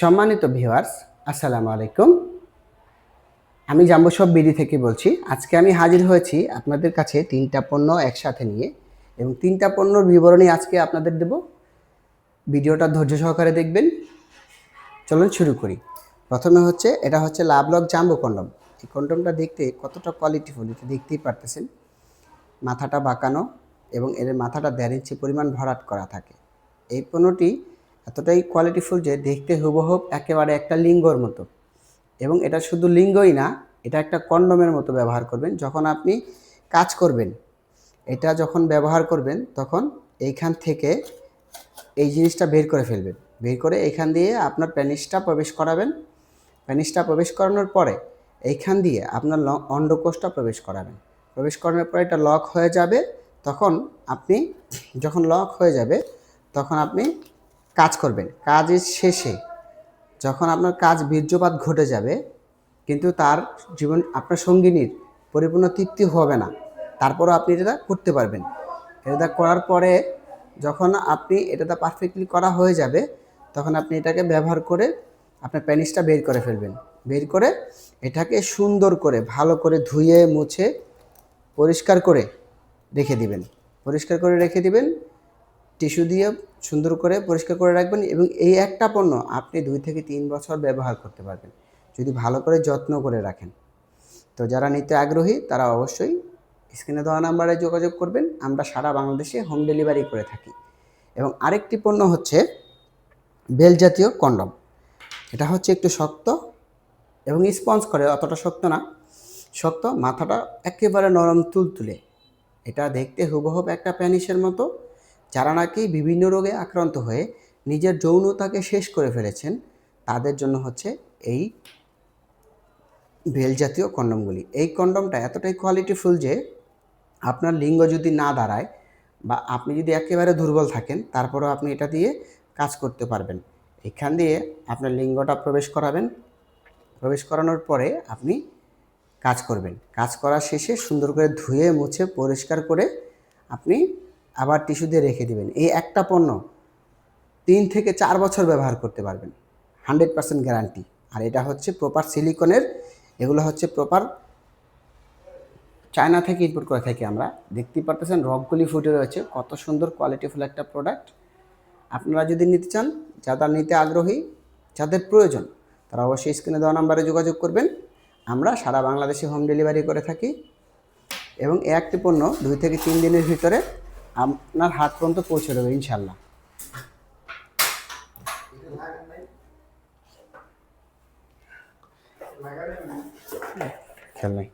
সম্মানিত ভিউয়ার্স, আসসালামু আলাইকুম। আমি জাম্বো শপ বিডি থেকে বলছি। আজকে আমি হাজির হয়েছি আপনাদের কাছে 3টা পণ্য একসাথে নিয়ে, এবং 3টা পণ্যর বিবরণী আজকে আপনাদের দেব। ভিডিওটা ধৈর্য সহকারে দেখবেন। চলুন শুরু করি। প্রথমে এটা হচ্ছে লাভলক জাম্বো কন্ডম। এই কন্ডমটা দেখতে কতটা কোয়ালিটিফুল এটা দেখতেই পারতেছেন। মাথাটা বাঁকানো এবং এর মাথাটা 1.5 ইঞ্চি পরিমাণ ভরাট করা থাকে। এই পণ্যটি এতটাই কোয়ালিটিফুল যে দেখতে হুবহু একেবারে একটা লিঙ্গর মতো, এবং এটা শুধু লিঙ্গই না, এটা একটা কন্ডমের মতো ব্যবহার করবেন। যখন আপনি কাজ করবেন, এটা যখন ব্যবহার করবেন তখন এইখান থেকে এই জিনিসটা বের করে ফেলবেন। বের করে এইখান দিয়ে আপনার পেনিসটা প্রবেশ করাবেন। পেনিসটা প্রবেশ করানোর পরে এইখান দিয়ে আপনার অন্ডকোষটা প্রবেশ করাবেন। প্রবেশ করানোর পরে এটা লক হয়ে যাবে। তখন আপনি যখন লক হয়ে যাবে তখন আপনি কাজ করবেন। কাজের শেষে যখন আপনার কাজ বীর্যপাত ঘটে যাবে, কিন্তু তার জীবন আপনার সঙ্গিনীর পরিপূর্ণ তৃপ্তি হবে না, তারপরও আপনি এটা করতে পারবেন। এটা করার পরে যখন আপনি এটা পারফেক্টলি করা হয়ে যাবে, তখন আপনি এটাকে ব্যবহার করে আপনার পেনিসটা বের করে ফেলবেন। বের করে এটাকে সুন্দর করে ভালো করে ধুয়ে মুছে পরিষ্কার করে রেখে দিবেন। পরিষ্কার করে রেখে দিবেন, টিস্যু দিয়ে সুন্দর করে পরিষ্কার করে রাখবেন, এবং এই একটা পণ্য আপনি 2 থেকে 3 বছর ব্যবহার করতে পারবেন যদি ভালো করে যত্ন করে রাখেন। তো যারা নিতে আগ্রহী তারা অবশ্যই স্ক্রিনে দেওয়া নাম্বারে যোগাযোগ করবেন। আমরা সারা বাংলাদেশে হোম ডেলিভারি করে থাকি। এবং আরেকটি পণ্য হচ্ছে বেল জাতীয় কন্ডম। এটা হচ্ছে একটু শক্ত এবং স্পঞ্জ করে, অতটা শক্ত না, শক্ত, মাথাটা একেবারে নরম তুলতুলে। এটা দেখতে হুবহু একটা প্যানিসের মতো। যারা নাকি বিভিন্ন রোগে আক্রান্ত হয়ে নিজের যৌনতাকে শেষ করে ফেলেছেন, তাদের জন্য হচ্ছে এই বেল জাতীয় কন্ডমগুলি। এই কন্ডমটা এতটাই কোয়ালিটিফুল যে আপনার লিঙ্গ যদি না দাঁড়ায় বা আপনি যদি একেবারে দুর্বল থাকেন, তারপরেও আপনি এটা দিয়ে কাজ করতে পারবেন। এখান দিয়ে আপনার লিঙ্গটা প্রবেশ করাবেন। প্রবেশ করানোর পরে আপনি কাজ করবেন। কাজ করার শেষে সুন্দর করে ধুয়ে মুছে পরিষ্কার করে আপনি আবার টিস্যু দিয়ে রেখে দিবেন। এই একটা পণ্য 3 থেকে 4 বছর ব্যবহার করতে পারবেন, 100% গ্যারান্টি। আর এটা হচ্ছে প্রপার সিলিকনের। এগুলো হচ্ছে প্রপার চায়না থেকে ইম্পোর্ট করে থাকি আমরা। দেখতেই পারতেছেন রকগুলি ফুটে রয়েছে, কত সুন্দর কোয়ালিটিফুল একটা প্রোডাক্ট। আপনারা যদি নিতে চান, যারা নিতে আগ্রহী, যাদের প্রয়োজন, তারা অবশ্যই স্ক্রিনে দেওয়া নাম্বারে যোগাযোগ করবেন। আমরা সারা বাংলাদেশে হোম ডেলিভারি করে থাকি, এবং এই একটি পণ্য 2 থেকে 3 দিনের ভিতরে আপনার হাত পর্যন্ত পৌঁছে দেবে ইনশাল্লাহ। খেয়াল নাই।